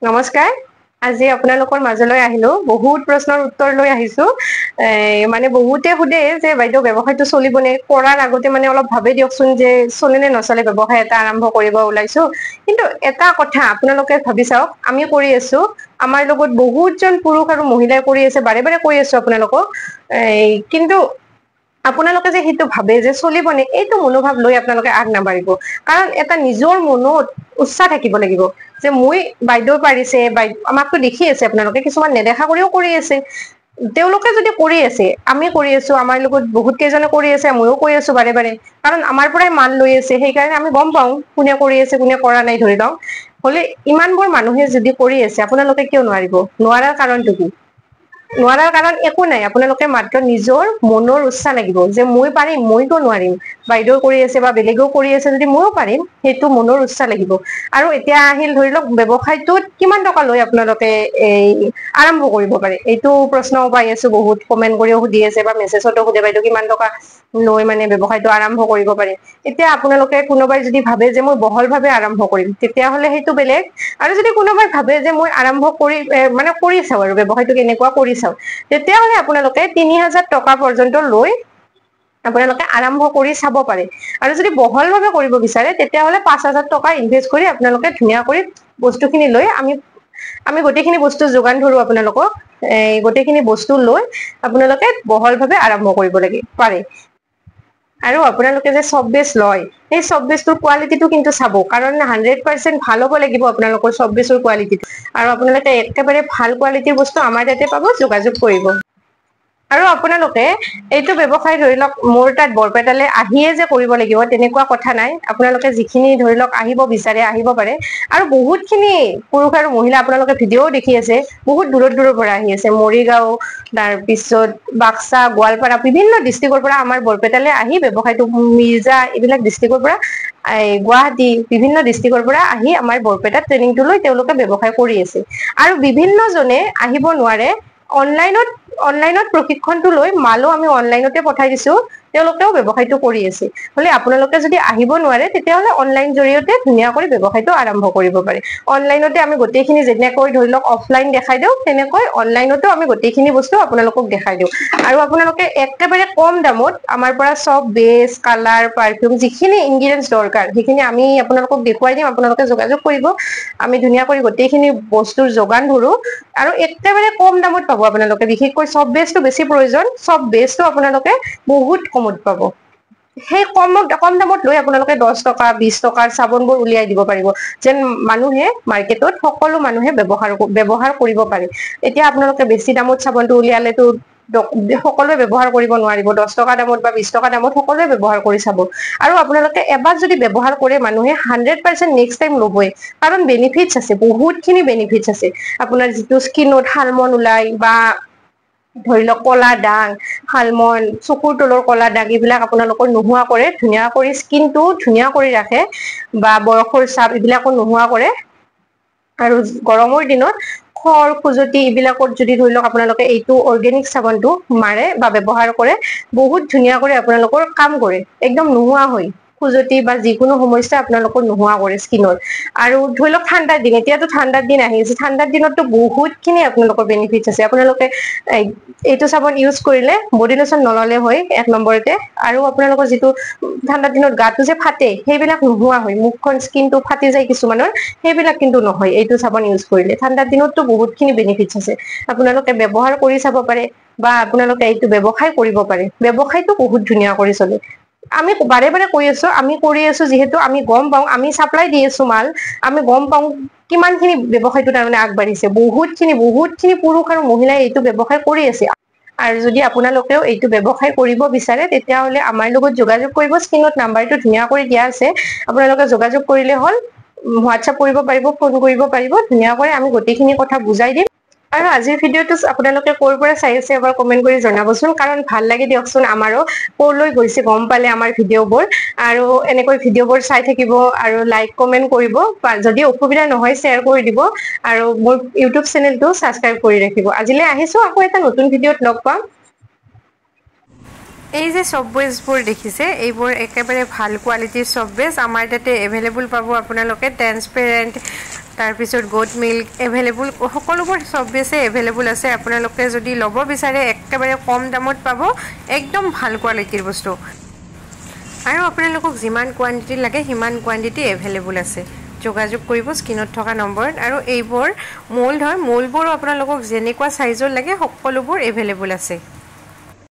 নমস্কাৰ আজি আপোনালোকৰ মাজলৈ আহিলো বহুত প্ৰশ্নৰ উত্তৰ লৈ আহিছো মানে বহুতে সুধে যে বাইদেউ ব্যৱসায়টো চলিবনে কৰাৰ আগতে মানে অলপ ভাবে দিয়কচোন যে চলে নে নচলে ব্যৱসায় এটা আৰম্ভ কৰিব ওলাইছো কিন্তু এটা কথা আপোনালোকে ভাবি চাওক আমি কৰি আছো আমাৰ লগত বহুতজন পুৰুষ আৰু মহিলাই কৰি আছে বাৰে বাৰে কৈ আছো আপোনালোকক কিন্তু আপোনালোকে যে সেইটো ভাবে যে চলিবনে এইটো মনোভাৱ লৈ আপোনালোকে আগ নাবাঢ়িব কাৰণ এটা নিজৰ মনত উৎসাহ থাকিব লাগিব যে মই বাইদেউ পাৰিছে আমাকতো দেখি আছে আপোনালোকে কিছুমান নেদেখা কৰিও কৰি আছে তেওঁলোকে যদি কৰি আছে আমি কৰি আছো আমাৰ লগত বহুত কেইজনে কৰি আছে ময়ো কৈ আছো বাৰে বাৰে কাৰণ আমাৰ পৰাই মান লৈ আছে সেইকাৰণে আমি গম পাওঁ কোনে কৰি আছে কোনে কৰা নাই ধৰি লওক হলে ইমানবোৰ মানুহে যদি কৰি আছে আপোনালোকে কিয় নোৱাৰিব নোৱাৰাৰ কাৰণটো কি নোৱাৰাৰ কাৰণ একো নাই আপোনালোকে মাত্ৰ নিজৰ মনৰ উৎসাহ লাগিব যে মই পাৰিম মই কিয় নোৱাৰিম বাইদেউ কৰি আছে বা বেলেগেও কৰি আছে যদি ময়ো পাৰিম সেইটো মনৰ উৎসাহ লাগিব আৰু এতিয়া আহিল ধৰি লওক ব্যৱসায়টোত কিমান টকা লৈ আপোনালোকে আৰম্ভ কৰিব পাৰে এইটো প্ৰশ্নও পাই আছো বহুত কমেন্ট কৰিও সুধি আছে বা মেছেজতো সুধে বাইদেউ কিমান টকা লৈ মানে ব্যৱসায়টো আৰম্ভ কৰিব পাৰে এতিয়া আপোনালোকে কোনোবাই যদি ভাবে যে মই বহল ভাৱে আৰম্ভ কৰিম তেতিয়াহলে সেইটো বেলেগ আৰু যদি কোনোবাই ভাবে যে মই আৰম্ভ কৰি মানে কৰি চাওঁ আৰু ব্যৱসায়টো কেনেকুৱা কৰি চাওঁ তেতিয়াহলে আপোনালোকে ৩,০০০ টকা পৰ্যন্ত লৈ আপোনালোকে আৰম্ভ কৰি চাব পাৰে আৰু যদি বহল ভাৱে কৰিব বিচাৰে তেতিয়াহলে ৫,০০০ টকা ইনভেষ্ট কৰি আপোনালোকে ধুনীয়া কৰি বস্তুখিনি লৈ আমি গোটেইখিনি বস্তু যোগান ধৰো আপোনালোকক গোটেইখিনি বস্তু লৈ আপোনালোকে বহল ভাৱে আৰম্ভ কৰিব লাগে পাৰে আৰু আপোনালোকে যে চব বেচ লয় সেই চব বেচটোৰ কোৱালিটিটো কিন্তু চাব কাৰণ 100% ভাল হ'ব লাগিব আপোনালোকৰ চব বেচৰ কোৱালিটিটো আৰু আপোনালোকে একেবাৰে ভাল কোৱালিটিৰ বস্তু আমাৰ ইয়াতে পাব যোগাযোগ কৰিব আৰু আপোনালোকে এইটো ব্যৱসায় ধৰি লওক মোৰ তাত বৰপেটালে আহিয়ে যে কৰিব লাগিব তেনেকুৱা কথা নাই আপোনালোকে যিখিনি ধৰি লওক আহিব বিচাৰে আহিব পাৰে আৰু বহুতখিনি পুৰুষ আৰু মহিলা আপোনালোকে ভিডিঅ'ও দেখি আছে বহুত দূৰৰ দূৰৰ পৰা আহি আছে মৰিগাঁও তাৰপিছত বাক্সা গোৱালপাৰা বিভিন্ন ডিষ্ট্ৰিক্টৰ পৰা আমাৰ বৰপেটালৈ আহি ব্যৱসায়টো মিৰ্জা এইবিলাক ডিষ্ট্ৰিক্টৰ পৰা গুৱাহাটী বিভিন্ন ডিষ্ট্ৰিক্টৰ পৰা আহি আমাৰ বৰপেটাত ট্ৰেইনিংটো লৈ তেওঁলোকে ব্যৱসায় কৰি আছে আৰু বিভিন্ন জনে আহিব নোৱাৰে অনলাইনত প্ৰশিক্ষণটো লৈ মালো আমি অনলাইনতে পঠাই দিছো তেওঁলোকেও ব্যৱসায়টো কৰি আছে হলে আপোনালোকে যদি আহিব নোৱাৰে তেতিয়াহলে অনলাইন জৰিয়তে ধুনীয়া কৰি ব্যৱসায়টো আৰম্ভ কৰিব পাৰে অনলাইনতে আমি গোটেইখিনি যেনেকৈ ধৰি লওক অফলাইন দেখাই দিওঁ তেনেকৈ অনলাইনতো আমি গোটেইখিনি বস্তু আপোনালোকক দেখাই দিওঁ আৰু আপোনালোকে একেবাৰে কম দামত আমাৰ পৰা চব বেচ কালাৰ পাৰফিউম যিখিনি ইনগ্ৰিডিয়েন্টছ দৰকাৰ সেইখিনি আমি আপোনালোকক দেখুৱাই দিম আপোনালোকে যোগাযোগ কৰিব আমি ধুনীয়া কৰি গোটেইখিনি বস্তুৰ যোগান ধৰো আৰু একেবাৰে কম দামত পাব আপোনালোকে বিশেষকৈ চব বেচটো বেছি প্ৰয়োজন চব বেচটো আপোনালোকে বহুত কমত পাব সেই কম দামত লৈ আপোনালোকে 10 টকা 20 টকাৰ চাবোনবোৰ উলিয়াই দিব পাৰিব যেন মানুহে মাৰ্কেটত সকলো মানুহে ব্যৱহাৰ কৰিব পাৰে এতিয়া আপোনালোকে বেছি দামত চাবোনটো উলিয়ালেতো সকলোৱে ব্যৱহাৰ কৰিব নোৱাৰিব 10 টকা দামত বা 20 টকা দামত সকলোৱে ব্যৱহাৰ কৰি চাব আৰু আপোনালোকে এবাৰ যদি ব্যৱহাৰ কৰে মানুহে 100% নেক্সট টাইম ল'বই কাৰণ বেনিফিটছ আছে বহুতখিনি বেনিফিটছ আছে আপোনাৰ যিটো স্কিনত শালমন ওলাই বা ধৰি লওক কলা দাগ শালমন চকুৰ তলৰ কলা দাগ এইবিলাক আপোনালোকৰ নোহোৱা কৰে ধুনীয়া কৰি স্কিনটো ধুনীয়া কৰি ৰাখে বা বয়সৰ চাপ এইবিলাকো নোহোৱা কৰে আৰু গৰমৰ দিনত খৰ খুজতি এইবিলাকত যদি ধৰি লওক আপোনালোকে এইটো অৰ্গেনিক চাবোনটো মাৰে বা ব্যৱহাৰ কৰে বহুত ধুনীয়া কৰি আপোনালোকৰ কাম কৰে একদম নোহোৱা হয় খুজতি বা যিকোনো সমস্যা আপোনালোকৰ নোহোৱা কৰে স্কিনৰ আৰু ধৰি লওক ঠাণ্ডাৰ দিন এতিয়াতো ঠাণ্ডাৰ দিন আহি আছে ঠাণ্ডাৰ দিনততো বহুতখিনি আপোনালোকৰ বেনিফিটছ আছে আপোনালোকে এইটো চাবোন ইউজ কৰিলে বডি লোচন নললে হয় এক নম্বৰতে আৰু আপোনালোকৰ যিটো ঠাণ্ডাৰ দিনত গাটো যে ফাটে সেইবিলাক নোহোৱা হয় মুখখন স্কিনটো ফাটি যায় কিছুমানৰ সেইবিলাক কিন্তু নহয় এইটো চাবোন ইউজ কৰিলে ঠাণ্ডাৰ দিনততো বহুতখিনি বেনিফিটছ আছে আপোনালোকে ব্যৱহাৰ কৰি চাব পাৰে বা আপোনালোকে এইটো ব্যৱসায় কৰিব পাৰে ব্যৱসায়টো বহুত ধুনীয়া কৰি চলে আমি বাৰে বাৰে কৈ আছো আমি কৰি আছো যিহেতু আমি গম পাওঁ আমি চাপ্লাই দি আছো মাল আমি গম পাওঁ কিমানখিনি ব্যৱসায়টো তাৰমানে আগবাঢ়িছে বহুতখিনি পুৰুষ আৰু মহিলাই এইটো ব্যৱসায় কৰি আছে আৰু যদি আপোনালোকেও এইটো ব্যৱসায় কৰিব বিচাৰে তেতিয়াহলে আমাৰ লগত যোগাযোগ কৰিব স্ক্ৰীনত নাম্বাৰটো ধুনীয়া কৰি দিয়া আছে আপোনালোকে যোগাযোগ কৰিলে হ'ল হোৱাটছআপ কৰিব পাৰিব ফোন কৰিব পাৰিব ধুনীয়াকৈ আমি গোটেইখিনি কথা বুজাই দিম আৰু আজিৰ ভিডিঅ'টো আপোনালোকে ক'ৰ পৰা চাই আছে এবাৰ কমেন্ট কৰি জনাবচোন কাৰণ ভাল লাগে দিয়কচোন আমাৰো ক'লৈ গৈছে গম পালে আমাৰ ভিডিঅ'বোৰ আৰু এনেকৈ ভিডিঅ'বোৰ চাই থাকিব আৰু লাইক কমেন্ট কৰিব যদি অসুবিধা নহয় শ্বেয়াৰ কৰি দিব আৰু মোৰ ইউটিউব চেনেলটো ছাবস্ক্ৰাইব কৰি ৰাখিব আজিলৈ আহিছো আকৌ এটা নতুন ভিডিঅ'ত লগ পাম এই যে চপবেজবোৰ দেখিছে এইবোৰ একেবাৰে ভাল কোৱালিটিৰ চপবেজ আমাৰ তাতে এভেইলেবল পাব আপোনালোকে ট্ৰান্সপেৰেন্ট তাৰপিছত গোট মিল্ক এভেইলেবল সকলোবোৰ চববেছে এভেইলেবল আছে আপোনালোকে যদি ল'ব বিচাৰে একেবাৰে কম দামত পাব একদম ভাল কোৱালিটিৰ বস্তু আৰু আপোনালোকক যিমান কোৱান্টিটি লাগে সিমান কোৱান্টিটি এভেইলেবল আছে যোগাযোগ কৰিব স্ক্ৰিনত থকা নম্বৰত আৰু এইবোৰ মোল্ড হয় মোল্ডবোৰ আপোনালোকক যেনেকুৱা সাইজৰ লাগে সকলোবোৰ এভেইলেবল আছে